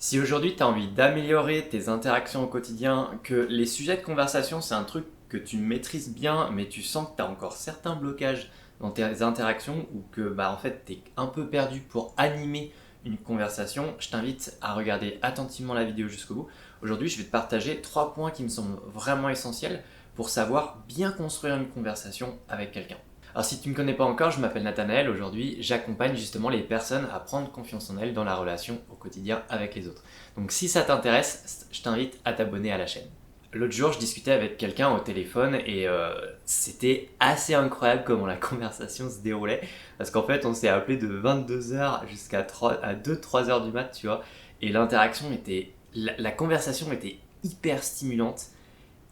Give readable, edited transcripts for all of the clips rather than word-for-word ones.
Si aujourd'hui tu as envie d'améliorer tes interactions au quotidien, que les sujets de conversation c'est un truc que tu maîtrises bien, mais tu sens que tu as encore certains blocages dans tes interactions ou que en fait tu es un peu perdu pour animer une conversation, je t'invite à regarder attentivement la vidéo jusqu'au bout. Aujourd'hui, je vais te partager 3 points qui me semblent vraiment essentiels pour savoir bien construire une conversation avec quelqu'un. Alors si tu ne me connais pas encore, je m'appelle Nathanaël. Aujourd'hui, j'accompagne justement les personnes à prendre confiance en elles dans la relation au quotidien avec les autres. Donc si ça t'intéresse, je t'invite à t'abonner à la chaîne. L'autre jour, je discutais avec quelqu'un au téléphone et c'était assez incroyable comment la conversation se déroulait. Parce qu'en fait, on s'est appelé de 22h jusqu'à 2-3h du mat, tu vois. Et l'interaction était... La conversation était hyper stimulante.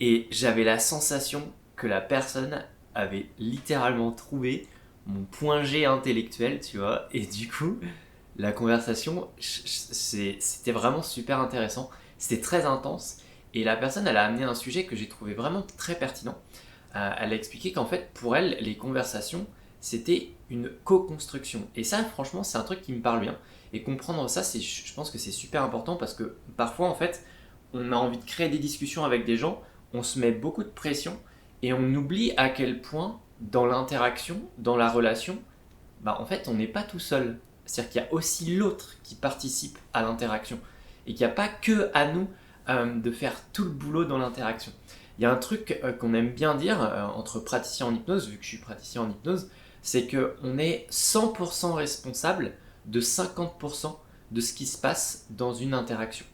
Et j'avais la sensation que la personne avait littéralement trouvé mon point G intellectuel, tu vois. Et du coup, la conversation, c'était vraiment super intéressant. C'était très intense. Et la personne, elle a amené un sujet que j'ai trouvé vraiment très pertinent. Elle a expliqué qu'en fait, pour elle, les conversations, c'était une co-construction. Et ça, franchement, c'est un truc qui me parle bien. Et comprendre ça, je pense que c'est super important parce que parfois, en fait, on a envie de créer des discussions avec des gens, on se met beaucoup de pression et on oublie à quel point, dans l'interaction, dans la relation, en fait, on n'est pas tout seul. C'est-à-dire qu'il y a aussi l'autre qui participe à l'interaction et qu'il n'y a pas que à nous de faire tout le boulot dans l'interaction. Il y a un truc qu'on aime bien dire entre praticiens en hypnose, vu que je suis praticien en hypnose, c'est qu'on est 100% responsable de 50% de ce qui se passe dans une interaction.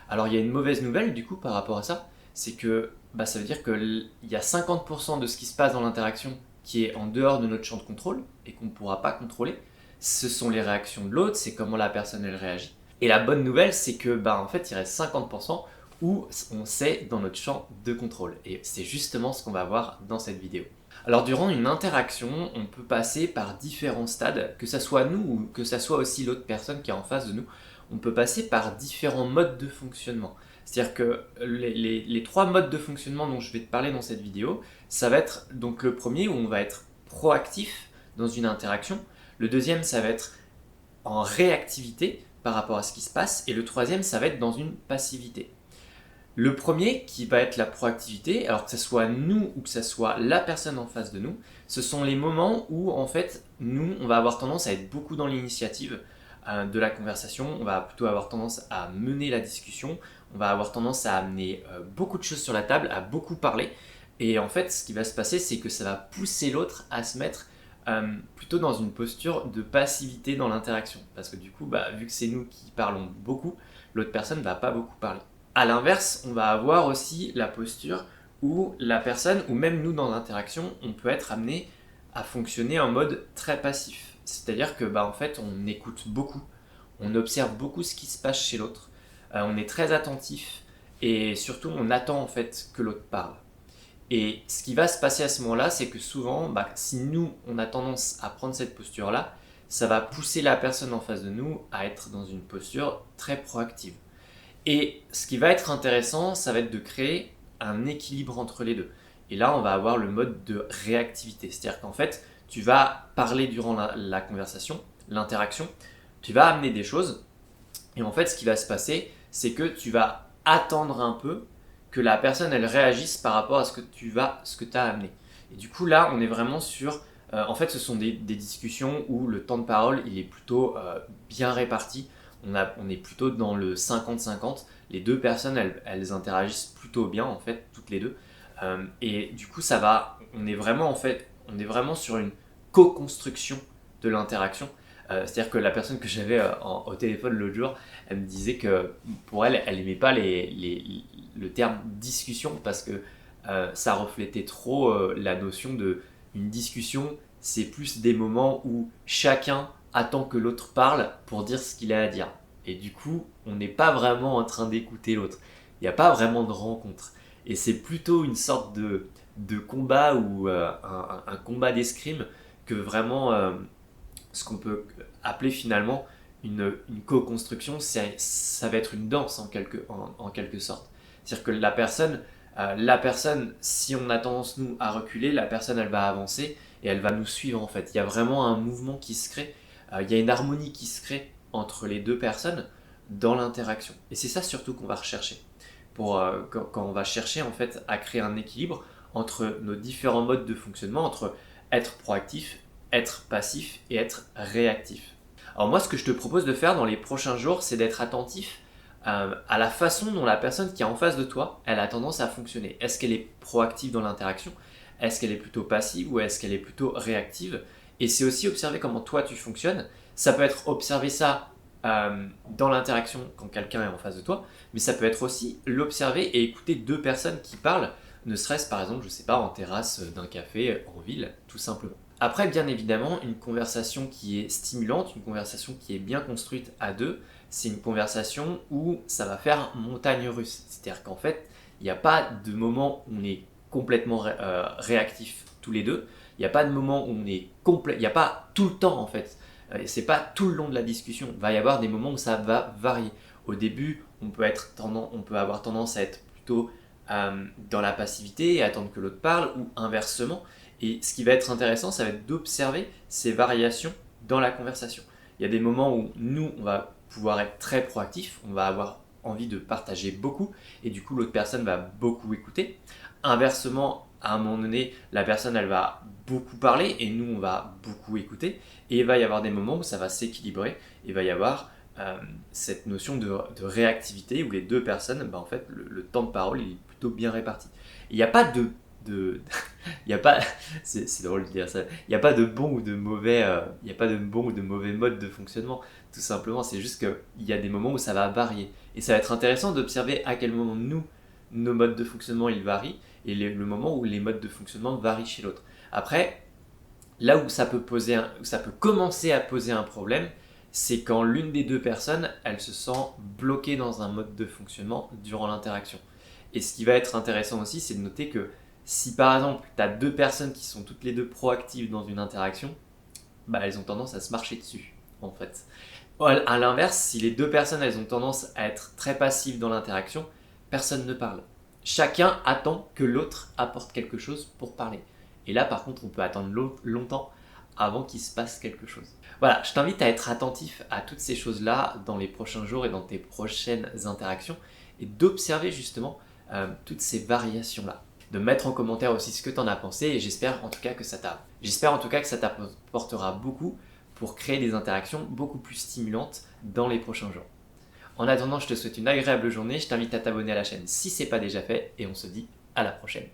Alors il y a une mauvaise nouvelle du coup par rapport à ça, c'est que ça veut dire qu'il y a 50% de ce qui se passe dans l'interaction qui est en dehors de notre champ de contrôle et qu'on ne pourra pas contrôler. Ce sont les réactions de l'autre, c'est comment la personne elle réagit. Et la bonne nouvelle, c'est que en fait il reste 50% où on sait dans notre champ de contrôle. Et c'est justement ce qu'on va voir dans cette vidéo. Alors durant une interaction, on peut passer par différents stades, que ça soit nous ou que ça soit aussi l'autre personne qui est en face de nous. On peut passer par différents modes de fonctionnement. C'est-à-dire que les 3 modes de fonctionnement dont je vais te parler dans cette vidéo, ça va être donc le premier où on va être proactif dans une interaction. Le deuxième, ça va être en réactivité par rapport à ce qui se passe. Et le troisième, ça va être dans une passivité. Le premier, qui va être la proactivité, alors que ce soit nous ou que ce soit la personne en face de nous, ce sont les moments où en fait nous, on va avoir tendance à être beaucoup dans l'initiative de la conversation, on va plutôt avoir tendance à mener la discussion, on va avoir tendance à amener beaucoup de choses sur la table, à beaucoup parler, et en fait ce qui va se passer c'est que ça va pousser l'autre à se mettre plutôt dans une posture de passivité dans l'interaction, parce que du coup, vu que c'est nous qui parlons beaucoup, l'autre personne ne va pas beaucoup parler. A l'inverse, on va avoir aussi la posture où la personne, ou même nous dans l'interaction, on peut être amené à fonctionner en mode très passif. C'est-à-dire que en fait, on écoute beaucoup, on observe beaucoup ce qui se passe chez l'autre, on est très attentif et surtout on attend en fait que l'autre parle. Et ce qui va se passer à ce moment-là, c'est que souvent, si nous on a tendance à prendre cette posture-là, ça va pousser la personne en face de nous à être dans une posture très proactive. Et ce qui va être intéressant, ça va être de créer un équilibre entre les deux. Et là, on va avoir le mode de réactivité. C'est-à-dire qu'en fait, tu vas parler durant la conversation, l'interaction, tu vas amener des choses. Et en fait, ce qui va se passer, c'est que tu vas attendre un peu que la personne, elle réagisse par rapport à ce que tu as amené. Et du coup, là, on est vraiment sur... en fait, ce sont des discussions où le temps de parole, il est plutôt bien réparti. On est plutôt dans le 50-50. Les deux personnes, elles interagissent plutôt bien, en fait, toutes les deux. Et du coup, on est vraiment, en fait, on est vraiment sur une co-construction de l'interaction. C'est-à-dire que la personne que j'avais au téléphone l'autre jour, elle me disait que pour elle, elle n'aimait pas le terme discussion parce que ça reflétait trop la notion de une discussion, c'est plus des moments où chacun attend que l'autre parle pour dire ce qu'il a à dire. Et du coup, on n'est pas vraiment en train d'écouter l'autre. Il n'y a pas vraiment de rencontre. Et c'est plutôt une sorte de combat ou un combat d'escrime que vraiment ce qu'on peut appeler finalement une co-construction, ça va être une danse en quelque sorte. C'est-à-dire que la personne, si on a tendance nous à reculer, la personne elle va avancer et elle va nous suivre en fait. Il y a vraiment un mouvement qui se crée, il y a une harmonie qui se crée entre les deux personnes dans l'interaction. Et c'est ça surtout qu'on va rechercher. Quand on va chercher en fait à créer un équilibre entre nos différents modes de fonctionnement, entre être proactif, être passif et être réactif. Alors moi, ce que je te propose de faire dans les prochains jours, c'est d'être attentif à la façon dont la personne qui est en face de toi, elle a tendance à fonctionner. Est-ce qu'elle est proactive dans l'interaction? Est-ce qu'elle est plutôt passive ou est-ce qu'elle est plutôt réactive? Et c'est aussi observer comment toi tu fonctionnes. Ça peut être observer ça dans l'interaction quand quelqu'un est en face de toi, mais ça peut être aussi l'observer et écouter deux personnes qui parlent, ne serait-ce par exemple, je sais pas, en terrasse d'un café en ville, tout simplement. Après, bien évidemment, une conversation qui est stimulante, une conversation qui est bien construite à deux, c'est une conversation où ça va faire montagne russe. C'est-à-dire qu'en fait, il n'y a pas de moment où on est complètement réactif tous les deux. Il n'y a pas de moment où on est complet. Il n'y a pas tout le temps en fait. C'est pas tout le long de la discussion. Il va y avoir des moments où ça va varier. Au début, on peut avoir tendance à être plutôt dans la passivité et attendre que l'autre parle, ou inversement. Et ce qui va être intéressant, ça va être d'observer ces variations dans la conversation. Il y a des moments où nous, on va pouvoir être très proactif, on va avoir envie de partager beaucoup, et du coup l'autre personne va beaucoup écouter. Inversement, à un moment donné, la personne elle va beaucoup parler et nous on va beaucoup écouter, et il va y avoir des moments où ça va s'équilibrer, et il va y avoir cette notion de réactivité où les deux personnes, bah, en fait le temps de parole il est plutôt bien réparti. Il n'y a pas il y a pas, c'est drôle de dire ça, il n'y a pas de bon ou de mauvais, il y a pas de bon ou de mauvais mode de fonctionnement. Tout simplement, c'est juste qu'il y a des moments où ça va varier. Et ça va être intéressant d'observer à quel moment nos modes de fonctionnement ils varient, et le moment où les modes de fonctionnement varient chez l'autre. Après, là où où ça peut commencer à poser un problème, c'est quand l'une des deux personnes, elle se sent bloquée dans un mode de fonctionnement durant l'interaction. Et ce qui va être intéressant aussi, c'est de noter que si par exemple, tu as deux personnes qui sont toutes les deux proactives dans une interaction, bah, elles ont tendance à se marcher dessus, en fait. À l'inverse, si les deux personnes elles ont tendance à être très passives dans l'interaction, personne ne parle. Chacun attend que l'autre apporte quelque chose pour parler. Et là, par contre, on peut attendre longtemps avant qu'il se passe quelque chose. Voilà, je t'invite à être attentif à toutes ces choses-là dans les prochains jours et dans tes prochaines interactions, et d'observer justement toutes ces variations-là. De mettre en commentaire aussi ce que tu en as pensé, et j'espère en tout cas que ça t'apportera beaucoup pour créer des interactions beaucoup plus stimulantes dans les prochains jours. En attendant, je te souhaite une agréable journée, je t'invite à t'abonner à la chaîne si ce n'est pas déjà fait, et on se dit à la prochaine.